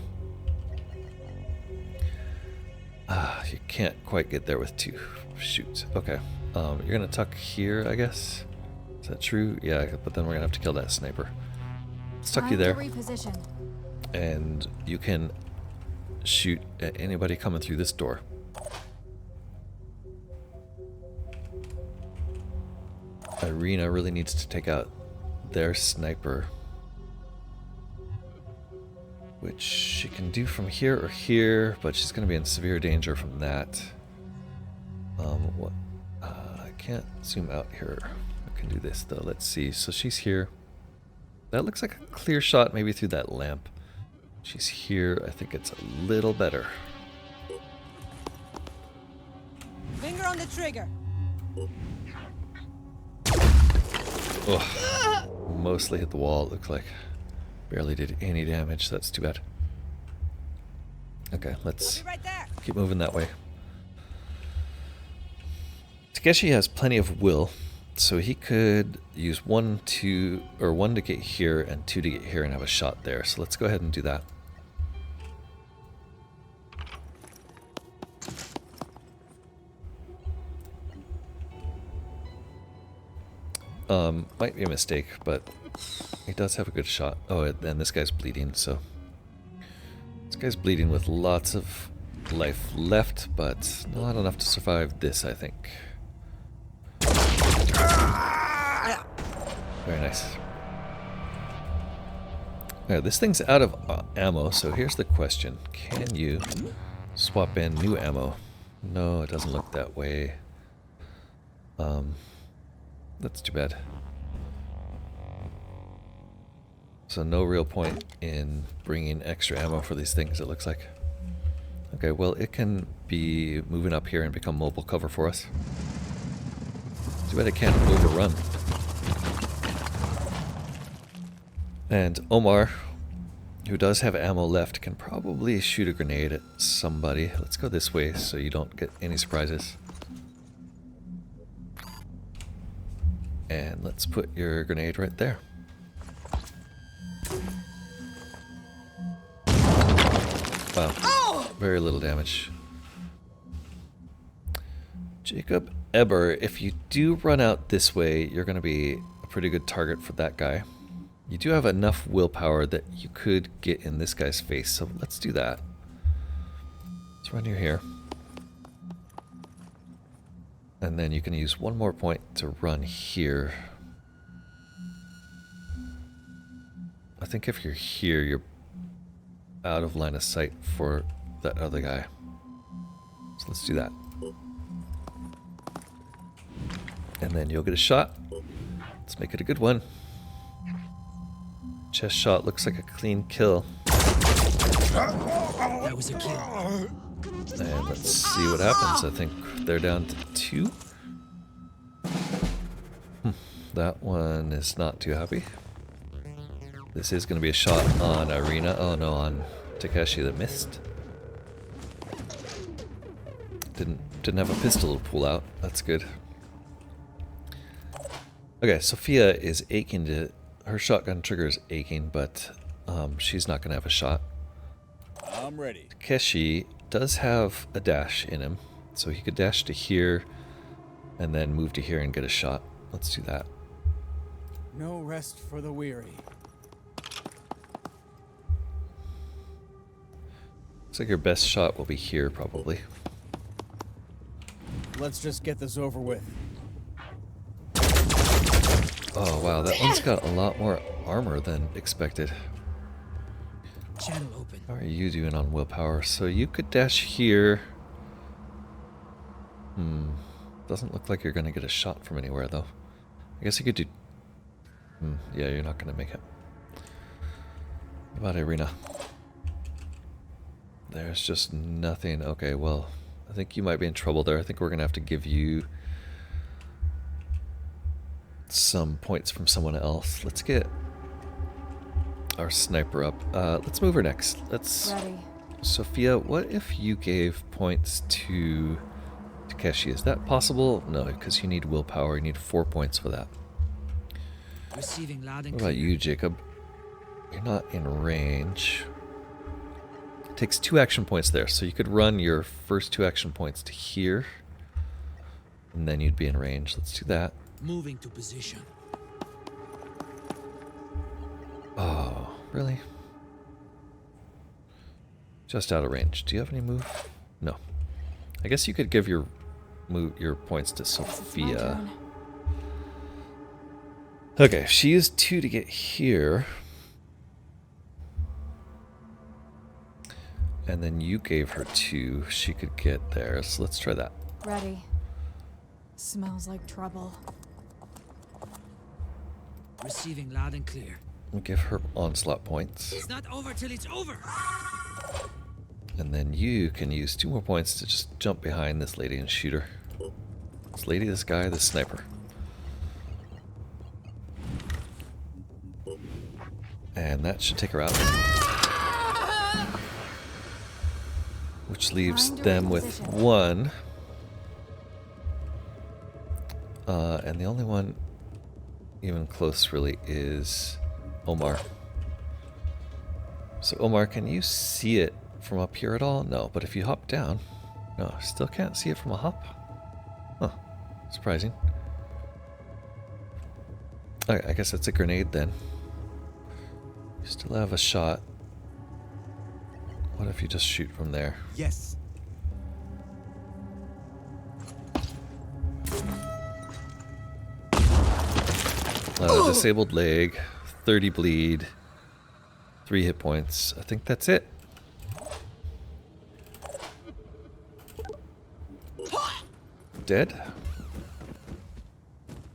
Speaker 1: You can't quite get there with 2. Shoot. Okay. You're gonna tuck here, I guess. Is that true? Yeah, but then we're gonna have to kill that sniper. Let's tuck you there.
Speaker 8: Reposition.
Speaker 1: And you can shoot at anybody coming through this door. Irina really needs to take out their sniper, which she can do from here or here, but she's going to be in severe danger from that. I can't zoom out here. I can do this though. Let's see. So she's here. That looks like a clear shot, maybe through that lamp. She's here. I think it's a little better.
Speaker 4: Finger on the trigger.
Speaker 1: Ugh. Mostly hit the wall, it looks like. Barely did any damage. That's too bad. Okay, let's
Speaker 4: Be right there.
Speaker 1: keep moving that way. Takeshi has plenty of will. So he could use 1, 2, or 1 to get here and 2 to get here and have a shot there. So let's go ahead and do that. Might be a mistake, but he does have a good shot. Oh, and this guy's bleeding, so... This guy's bleeding with lots of life left, but not enough to survive this, I think. Very nice. Alright, this thing's out of ammo, so here's the question. Can you swap in new ammo? No, it doesn't look that way. That's too bad. So no real point in bringing extra ammo for these things, it looks like. Okay, well, it can be moving up here and become mobile cover for us. Too bad it can't overrun. And Omar, who does have ammo left, can probably shoot a grenade at somebody. Let's go this way so you don't get any surprises. And let's put your grenade right there. Wow, very little damage. Jacob Eber, if you do run out this way, you're going to be a pretty good target for that guy. You do have enough willpower that you could get in this guy's face, so let's do that. Let's run you here. And then you can use 1 more point to run here. I think if you're here, you're out of line of sight for that other guy. So let's do that. And then you'll get a shot. Let's make it a good one. Chest shot looks like a clean kill.
Speaker 6: That was a kill.
Speaker 1: And let's see what happens. I think they're down to 2. That one is not too happy. This is going to be a shot on Irina. Oh no, on Takeshi that missed. Didn't have a pistol to pull out. That's good. Okay, Sophia is aching to... Her shotgun trigger is aching, but she's not going to have a shot.
Speaker 5: I'm ready.
Speaker 1: Takeshi does have a dash in him, so he could dash to here and then move to here and get a shot. Let's do that.
Speaker 5: No rest for the weary.
Speaker 1: Looks like your best shot will be here, probably.
Speaker 5: Let's just get this over with.
Speaker 1: Oh wow, that one's got a lot more armor than expected.
Speaker 6: Channel open.
Speaker 1: How are you doing on willpower? So you could dash here. Doesn't look like you're gonna get a shot from anywhere though. I guess you could do... yeah, you're not gonna make it. What about Irina? There's just nothing. Okay, well, I think you might be in trouble there. I think we're gonna have to give you some points from someone else. Let's get our sniper up. Let's move her next. Let's...
Speaker 4: Ready.
Speaker 1: Sophia, what if you gave points to Takeshi? Is that possible? No, because you need willpower. You need 4 points for that.
Speaker 6: Receiving loud and
Speaker 1: What about
Speaker 6: clear.
Speaker 1: you, Jacob? You're not in range. It takes 2 action points there, so you could run your first 2 action points to here, and then you'd be in range. Let's do that.
Speaker 6: Moving to position.
Speaker 1: Oh, really? Just out of range. Do you have any move? No. I guess you could give your points to
Speaker 4: It's my
Speaker 1: Sophia.
Speaker 4: turn.
Speaker 1: Okay, she used 2 to get here. And then you gave her 2. She could get there. So let's try that.
Speaker 4: Ready. Smells like trouble.
Speaker 6: Receiving loud and clear.
Speaker 1: We'll give her onslaught points.
Speaker 6: It's not over till it's over.
Speaker 1: And then you can use 2 more points to just jump behind this lady and shoot her. This lady, this guy, this sniper. And that should take her out. Which leaves
Speaker 4: Find a
Speaker 1: them with
Speaker 4: position.
Speaker 1: 1. And the only one even close really is Omar. So Omar, can you see it from up here at all? No, but if you hop down, no, still can't see it from a hop? Huh, surprising. I guess that's a grenade then. You still have a shot. What if you just shoot from there?
Speaker 5: Yes.
Speaker 1: Disabled leg, 30 bleed, 3 hit points. I think that's it. Dead.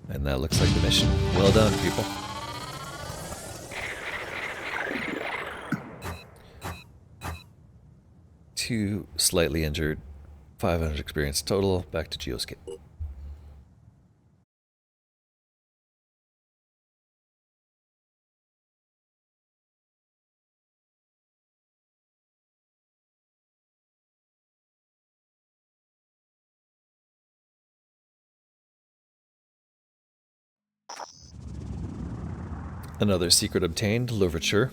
Speaker 1: And that looks like the mission. Well done, people. Two slightly injured, 500 experience total. Back to Geoscape. Another secret obtained, Louverture.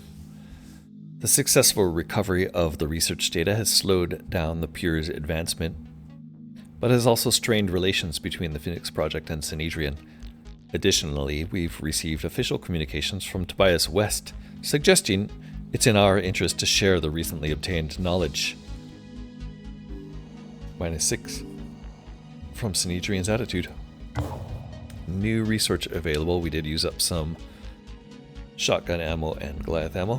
Speaker 1: The successful recovery of the research data has slowed down the Pure's advancement, but has also strained relations between the Phoenix Project and Synedrion. Additionally, we've received official communications from Tobias West, suggesting it's in our interest to share the recently obtained knowledge. -6 from Synedrion's attitude. New research available. We did use up some shotgun ammo and Goliath ammo.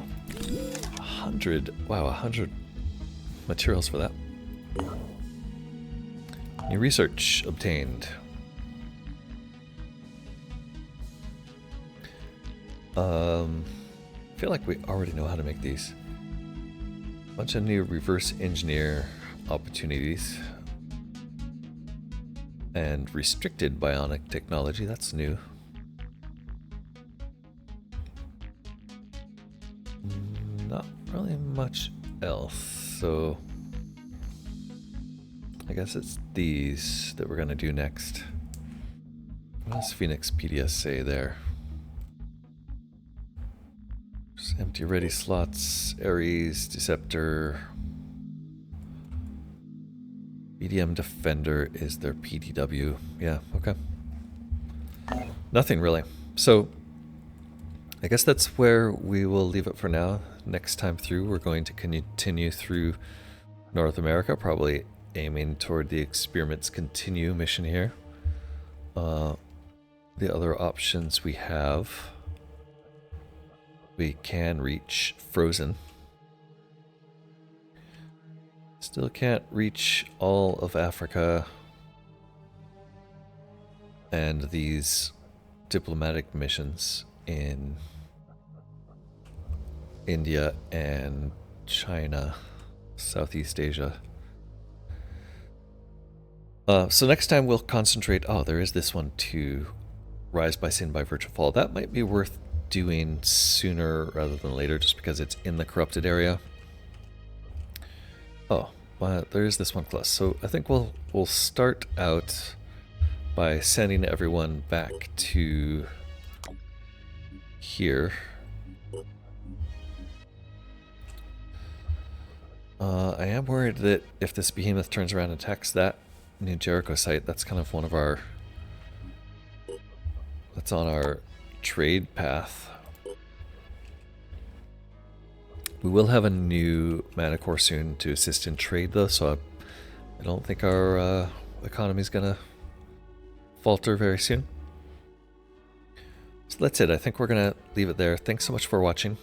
Speaker 1: 100. Wow, 100 materials for that. New research obtained. I feel like we already know how to make these. Bunch of new reverse engineer opportunities. And restricted bionic technology, that's new. Not really much else, so I guess it's these that we're gonna do next. What does Phoenix PDS say there? Just empty ready slots, Ares, Deceptor. BDM Defender is their PDW. Yeah, okay. Nothing really. So I guess that's where we will leave it for now. Next time through, we're going to continue through North America, probably aiming toward the Experiments Continue mission here. The other options we have, we can reach Frozen. Still can't reach all of Africa and these diplomatic missions in India and China, Southeast Asia. So next time we'll concentrate. Oh, there is this one too. Rise by Sin by Virtual Fall. That might be worth doing sooner rather than later just because it's in the corrupted area. Oh, there is this one close. So I think we'll start out by sending everyone back to here. I am worried that if this behemoth turns around and attacks that New Jericho site, that's kind of one of our... that's on our trade path. We will have a new Manicore soon to assist in trade though, so I don't think our economy is gonna falter very soon. So that's it. I think we're gonna leave it there. Thanks so much for watching.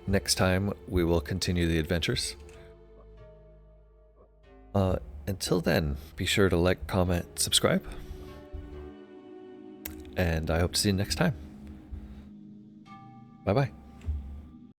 Speaker 1: Next time we will continue the adventures. Until then, be sure to like, comment, subscribe. And I hope to see you next time. Bye-bye.